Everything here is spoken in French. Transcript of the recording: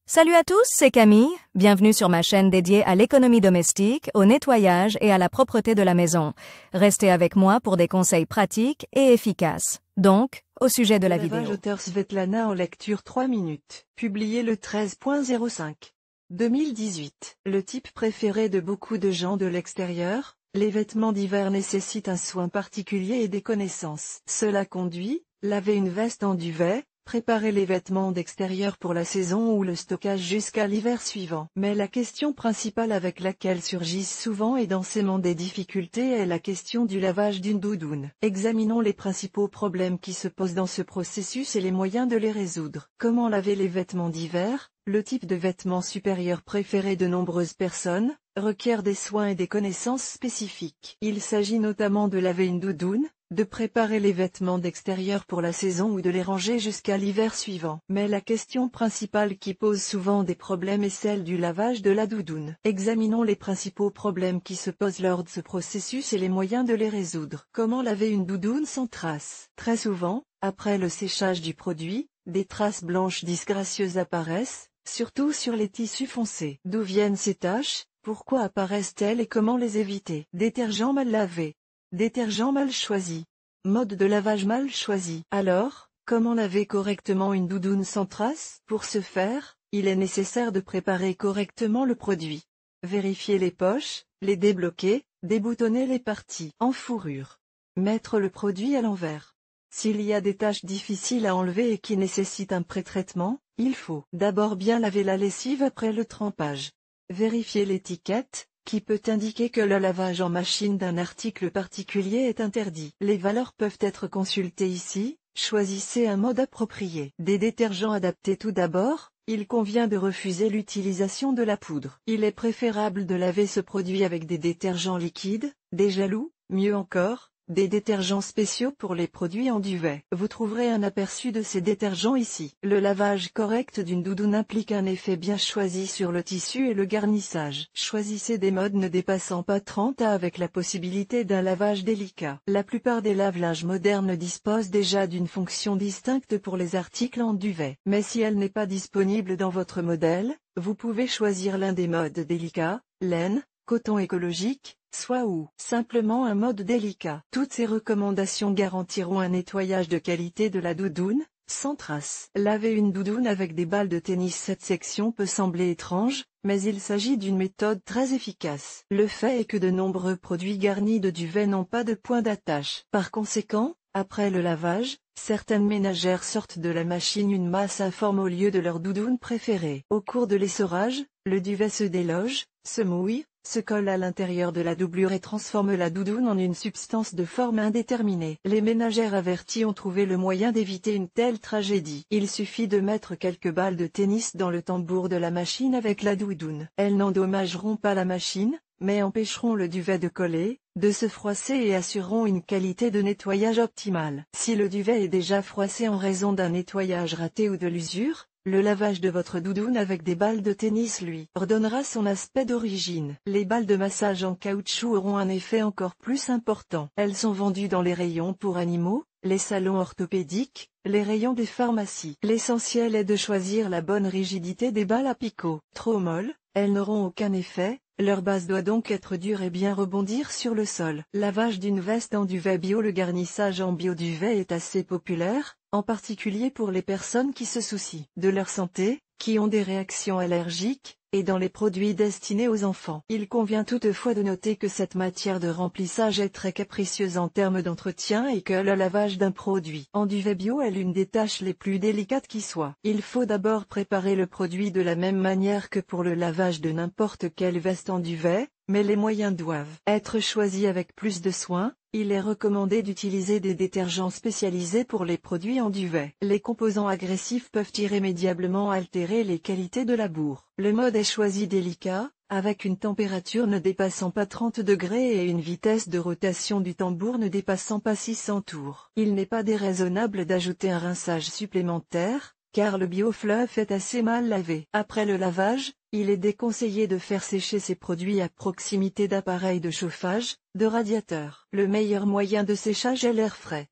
Salut à tous, c'est Camille. Bienvenue sur ma chaîne dédiée à l'économie domestique, au nettoyage et à la propreté de la maison. Restez avec moi pour des conseils pratiques et efficaces. Donc, au sujet de la vidéo. Auteur Svetlana en lecture 3 minutes. Publié le 13.05. 2018. Le type préféré de beaucoup de gens de l'extérieur, les vêtements d'hiver nécessitent un soin particulier et des connaissances. Cela conduit, laver une veste en duvet, préparer les vêtements d'extérieur pour la saison ou le stockage jusqu'à l'hiver suivant. Mais la question principale avec laquelle surgissent souvent et densément des difficultés est la question du lavage d'une doudoune. Examinons les principaux problèmes qui se posent dans ce processus et les moyens de les résoudre. Comment laver les vêtements d'hiver? Le type de vêtements supérieur préféré de nombreuses personnes, requiert des soins et des connaissances spécifiques. Il s'agit notamment de laver une doudoune, de préparer les vêtements d'extérieur pour la saison ou de les ranger jusqu'à l'hiver suivant. Mais la question principale qui pose souvent des problèmes est celle du lavage de la doudoune. Examinons les principaux problèmes qui se posent lors de ce processus et les moyens de les résoudre. Comment laver une doudoune sans traces? Très souvent, après le séchage du produit, des traces blanches disgracieuses apparaissent, surtout sur les tissus foncés. D'où viennent ces taches? Pourquoi apparaissent-elles et comment les éviter? Détergent mal lavé. Détergent mal choisi. Mode de lavage mal choisi. Alors, comment laver correctement une doudoune sans traces? Pour ce faire, il est nécessaire de préparer correctement le produit. Vérifier les poches, les débloquer, déboutonner les parties en fourrure. Mettre le produit à l'envers. S'il y a des taches difficiles à enlever et qui nécessitent un pré-traitement, il faut d'abord bien laver la lessive après le trempage. Vérifier l'étiquette, qui peut indiquer que le lavage en machine d'un article particulier est interdit. Les valeurs peuvent être consultées ici, choisissez un mode approprié. Des détergents adaptés. Tout d'abord, il convient de refuser l'utilisation de la poudre. Il est préférable de laver ce produit avec des détergents liquides, des gels ou, mieux encore, des détergents spéciaux pour les produits en duvet. Vous trouverez un aperçu de ces détergents ici. Le lavage correct d'une doudoune implique un effet bien choisi sur le tissu et le garnissage. Choisissez des modes ne dépassant pas 30 A avec la possibilité d'un lavage délicat. La plupart des lave-linges modernes disposent déjà d'une fonction distincte pour les articles en duvet. Mais si elle n'est pas disponible dans votre modèle, vous pouvez choisir l'un des modes délicats, laine, coton écologique, soie ou simplement un mode délicat. Toutes ces recommandations garantiront un nettoyage de qualité de la doudoune, sans traces. Laver une doudoune avec des balles de tennis. Cette section peut sembler étrange, mais il s'agit d'une méthode très efficace. Le fait est que de nombreux produits garnis de duvet n'ont pas de point d'attache. Par conséquent, après le lavage, certaines ménagères sortent de la machine une masse informe au lieu de leur doudoune préférée. Au cours de l'essorage, le duvet se déloge, se mouille, se colle à l'intérieur de la doublure et transforme la doudoune en une substance de forme indéterminée. Les ménagères averties ont trouvé le moyen d'éviter une telle tragédie. Il suffit de mettre quelques balles de tennis dans le tambour de la machine avec la doudoune. Elles n'endommageront pas la machine, mais empêcheront le duvet de coller, de se froisser et assureront une qualité de nettoyage optimale. Si le duvet est déjà froissé en raison d'un nettoyage raté ou de l'usure, le lavage de votre doudoune avec des balles de tennis lui redonnera son aspect d'origine. Les balles de massage en caoutchouc auront un effet encore plus important. Elles sont vendues dans les rayons pour animaux, les salons orthopédiques, les rayons des pharmacies. L'essentiel est de choisir la bonne rigidité des balles à picot. Trop molles, elles n'auront aucun effet. Leur base doit donc être dure et bien rebondir sur le sol. Lavage d'une veste en duvet bio. Le garnissage en bio-duvet est assez populaire, en particulier pour les personnes qui se soucient de leur santé, qui ont des réactions allergiques, et dans les produits destinés aux enfants. Il convient toutefois de noter que cette matière de remplissage est très capricieuse en termes d'entretien et que le lavage d'un produit en duvet bio est l'une des tâches les plus délicates qui soient. Il faut d'abord préparer le produit de la même manière que pour le lavage de n'importe quelle veste en duvet, mais les moyens doivent être choisis avec plus de soin. Il est recommandé d'utiliser des détergents spécialisés pour les produits en duvet. Les composants agressifs peuvent irrémédiablement altérer les qualités de la bourre. Le mode est choisi délicat, avec une température ne dépassant pas 30 degrés et une vitesse de rotation du tambour ne dépassant pas 600 tours. Il n'est pas déraisonnable d'ajouter un rinçage supplémentaire, car le biofluff est assez mal lavé. Après le lavage, il est déconseillé de faire sécher ces produits à proximité d'appareils de chauffage, de radiateurs. Le meilleur moyen de séchage est l'air frais.